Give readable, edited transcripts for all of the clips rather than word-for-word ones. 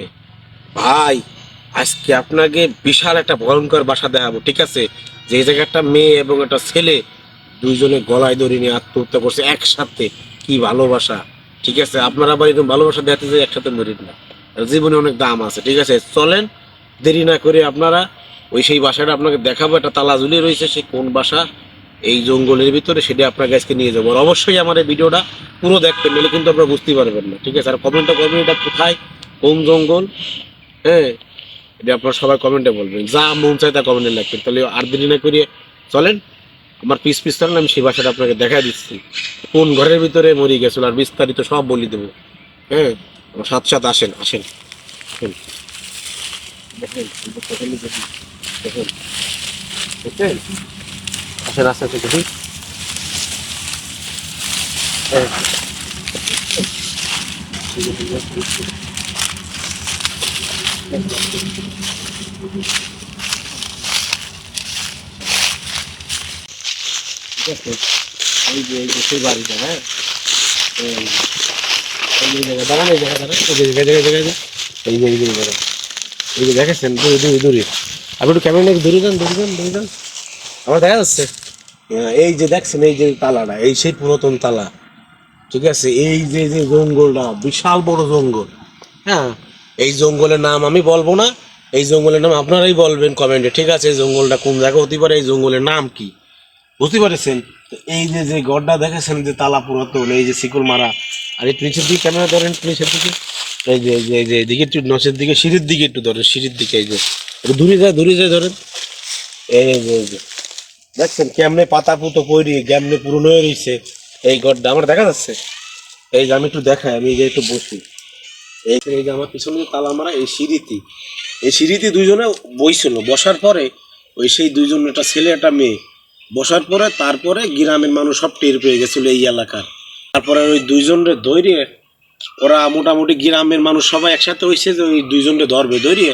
এ, ভাই আজকে আপনাকে বিশাল একটা ভয়ঙ্কর বাসা দেখাবো, ঠিক আছে? যে জায়গায় একটা মেয়ে এবং একটা ছেলে দুইজনে গলায় দড়ি নিয়ে আত্মহত্যা করছে একসাথে। কি ভালোবাসা! ঠিক আছে, আপনারা আবার এরকম ভালোবাসা দেখাতে যে একসাথে মরিন না। আর জীবনে অনেক দাম আছে, ঠিক আছে? চলেন, দেরি না করে আপনারা ওই সেই বাসাটা আপনাকে দেখাবো। একটা তালা ঝুলিয়ে রয়েছে, সে কোন বাসা এই জঙ্গলের ভিতরে সেটা আপনার কাছকে নিয়ে যাবো। আর অবশ্যই আমার এই ভিডিওটা পুরো দেখবেন, নাহলে কিন্তু আপনারা বুঝতে পারবেন না, ঠিক আছে? আর কমেন্টটা করবেন এটা কোথায়, কোন জঙ্গল। হ্যাঁ, এটা আপনারা সবাই কমেন্টে বলবেন, যা মন চায় তা কমেন্টে লিখবেন। তাহলে আর দেরি না করিয়ে চলেন, আমার পিস পিস চলেন, আমি সেই বাসাটা আপনাকে দেখা দিচ্ছি, কোন ঘরের ভিতরে মরি গেছিল, আর বিস্তারিত সব বলি দেবো। হ্যাঁ, আমার সাথে সাথে আসেন আসেন আসেন। দেখেন দেখেন দেখেন দেখেন দেখেন, আসেন আস্তে আস্তে দেখি। হ্যাঁ, ঠিক আছে, এই যে সেই বাড়িটা। হ্যাঁ, এই এই জায়গায় দাঁড়ান, এই জায়গায় দাঁড়ান, এই যে জায়গায় জায়গায় জায়গায়, এই যে দাঁড়ান, এই যে দেখেছেন, দূরে দূরে দূরে। আপনি একটু ক্যামেরা নিয়ে দূরে যান, দূরে যান, দূরে যান। আমার দেখা যাচ্ছে। হ্যাঁ, এই যে দেখছেন, এই যে তালাটা, এই সেই পুরাতন তালা। ঠিক আছে, এই যে যে জঙ্গলটা বিশাল বড় জঙ্গল। হ্যাঁ, এই জঙ্গলের নাম আমি বলবো না, এই জঙ্গলের নাম আপনারাই বলবেন কমেন্টে, ঠিক আছে? এই জঙ্গলটা কোন জায়গা হতে পারে, এই জঙ্গলের নাম কি, বুঝতে পারছেন? তো এই যে যে গড়টা দেখেছেন, যে তালা পুরাতন, এই যে শিকল মারা। আর একটু নিচের দিকে ক্যামেরা ধরেন, একটু নিচের দিকে। এই যে এদিকে একটু নচের দিকে, সিঁড়ির দিকে একটু ধরেন, সিঁড়ির দিকে। এই যে একটু দূরে যায় ধরেন। এই যে দেখছেন কেমনে পাতা পুতো কইরি, কেমনে পুরনো হয়ে রয়েছে এই গড়টা, আমার দেখা যাচ্ছে। এই যে আমি একটু দেখাই, আমি এই যে একটু বসি। এই যে আমার পিছনে যে তালা মারা, এই সিঁড়িতে দুইজনে বইছিল। বসার পরে ওই সেই দুইজন, একটা ছেলে একটা মেয়ে, বসার পরে তারপরে গ্রামের মানুষ সব টের পেয়ে গেছিল এই এলাকার। তারপরে ওই দুইজনরে ধৈর্য, ওরা মোটামুটি গ্রামের মানুষ সবাই একসাথে হয়েছে যে ওই দুইজনকে ধরবে, ধরিয়ে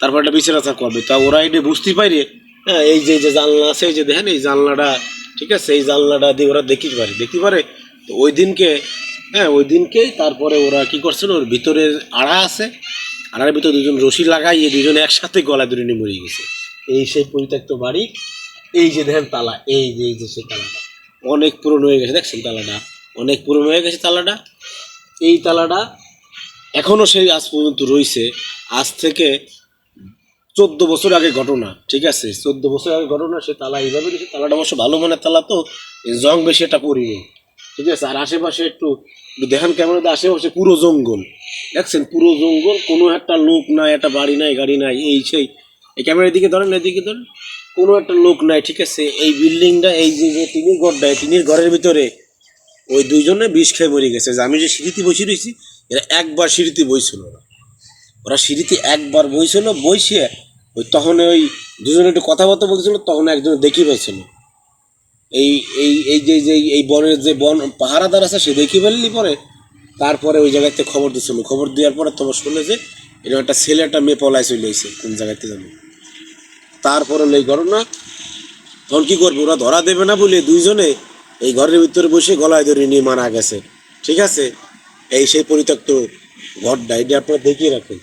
তারপর একটা বিচার আচার করবে। তা ওরা এটা বুঝতে পারে। হ্যাঁ, এই যে যে জানলা আছে, এই যে দেখেন এই জানলাটা, ঠিক আছে, এই জানলাটা দিয়ে ওরা দেখতে পারে। তো ওই দিনকে, হ্যাঁ ওই দিনকেই তারপরে ওরা কি করছিল, ওর ভিতরে আড়া আছে, আড়ার ভিতরে দুজন রশি লাগাইয়ে দুজনে একসাথে গলা ধরে নিয়ে মরে গেছে। এই সেই পরিত্যক্ত বাড়ি। এই যে দেখেন তালা, এই যে সেই তালাটা অনেক পুরনো হয়ে গেছে, দেখছেন তালাটা অনেক পুরনো হয়ে গেছে তালাটা। এই তালাটা এখনো সেই আজ পর্যন্ত রয়েছে। আজ থেকে 14 বছর আগে ঘটনা, ঠিক আছে? 14 বছর আগে ঘটনা, সে তালা এইভাবে রয়েছে। তালাটা অবশ্য ভালো মানের তালা, তো এই জং বেশি একটা পড়িনি, ঠিক আছে? আর আশেপাশে একটু একটু দেখেন কেমন, আশেপাশে পুরো জঙ্গল, দেখছেন পুরো জঙ্গল, কোনো একটা লোক নাই, একটা বাড়ি নাই, গাড়ি নাই, এই সেই। এই ক্যামেরার দিকে ধরেন, এদিকে ধরেন, কোনো একটা লোক নাই, ঠিক আছে? এই বিল্ডিংটা, এই যে যে টিনের ঘরটা, এই টিনের ঘরের ভিতরে ওই দুইজনে বিষ খেয়ে মরে গেছে। যে আমি যে সিঁড়িতে বসে রয়েছি, এরা একবার সিঁড়িতে বইছিল, ওরা সিঁড়িতে একবার বইছিল, বইসে ওই তখন ওই দুজনে একটু কথাবার্তা বলছিল, তখন একজন দেখি পেয়েছিল। এই এই বনের যে বন পাহারাদার আছে, সে দেখি ফেললি পরে। তারপরে ওই জায়গাতে খবর দিচ্ছিল, খবর দেওয়ার পরে তোমার শুনে যে এরকম একটা ছেলে একটা মেয়ে পলায় চলে এসেছে কোন জায়গাতে জানো। তারপরে এই ঘটনা, তখন কি করবে, ওরা ধরা দেবে না বলে দুইজনে এই ঘরের ভিতরে বসে গলায় ধরে নিয়ে মারা গেছে, ঠিক আছে? এই সেই পরিত্যক্ত ঘরটা, এটা আপনারা দেখিয়ে রাখুন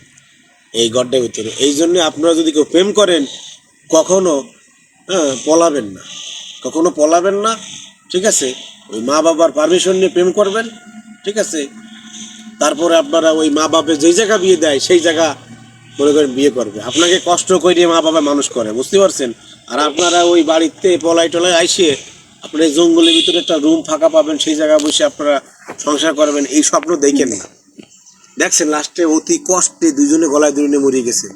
এই ঘরটার ভিতরে। এই জন্য আপনারা যদি কেউ প্রেম করেন, কখনো, হ্যাঁ, পলাবেন না, কখনো পলাবেন না, ঠিক আছে? ওই মা বাবার পারমিশন নিয়ে প্রেম করবেন, ঠিক আছে? তারপরে আপনারা ওই মা বাপে যেই জায়গা বিয়ে দেয় সেই জায়গা মনে করেন বিয়ে করবে। আপনাকে কষ্ট করে মা বাবা মানুষ করে, বুঝতে পারছেন? আর আপনারা ওই বাড়িতে পলাই টলাই আইসে আপনার এই জঙ্গলের ভিতরে একটা রুম ফাঁকা পাবেন, সেই জায়গায় বসে আপনারা সংসার করবেন, এই স্বপ্ন দেখেন না। দেখছেন লাস্টে অতি কষ্টে দুইজনে গলায় দড়ি নিয়ে মরে গেছে।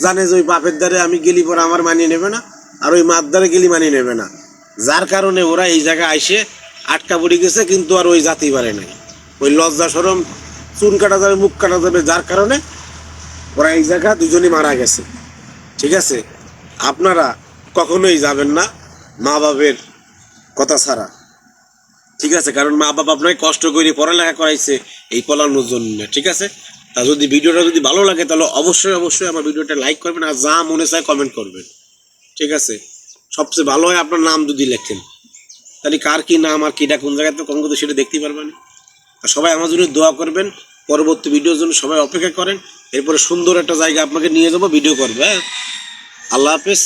জানে যে ওই বাপের দ্বারে আমি গেলি পরে আমার মানিয়ে নেবে না, আর ওই মার দ্বারে গেলি মানিয়ে নেবে না, যার কারণে ওরা এই জায়গায় আইসে আটকা পড়ে গেছে। কিন্তু আর ওই জাতি পারে নাই, ওই লজ্জা সরম, চুন কাটা যাবে, মুখ কাটা যাবে, যার কারণে ওরা এই জায়গা দুজনই মারা গেছে, ঠিক আছে? আপনারা কখনোই যাবেন না মা বাপের কথা ছাড়া, ঠিক আছে? কারণ মা বাবা আপনাকে কষ্ট করে পড়ালেখা করাইছে এই পড়ানোর জন্য, ঠিক আছে? তা যদি ভিডিওটা যদি ভালো লাগে, তাহলে অবশ্যই অবশ্যই আমার ভিডিওটা লাইক করবেন, আর যা মনে চায় কমেন্ট করবেন, ঠিক আছে? সবচেয়ে ভালো হয় আপনার নাম যদি লেখেন, তাহলে কার কি নাম আর কিটা কোন জায়গাতে কম করতে সেটা দেখতে পারবেন। আর সবাই আমার জন্য দোয়া করবেন, পরবর্তী ভিডিওর জন্য সবাই অপেক্ষা করেন। এরপরে সুন্দর একটা জায়গা আপনাকে নিয়ে যাবো, ভিডিও করবো। হ্যাঁ, আল্লাহ হাফেজ।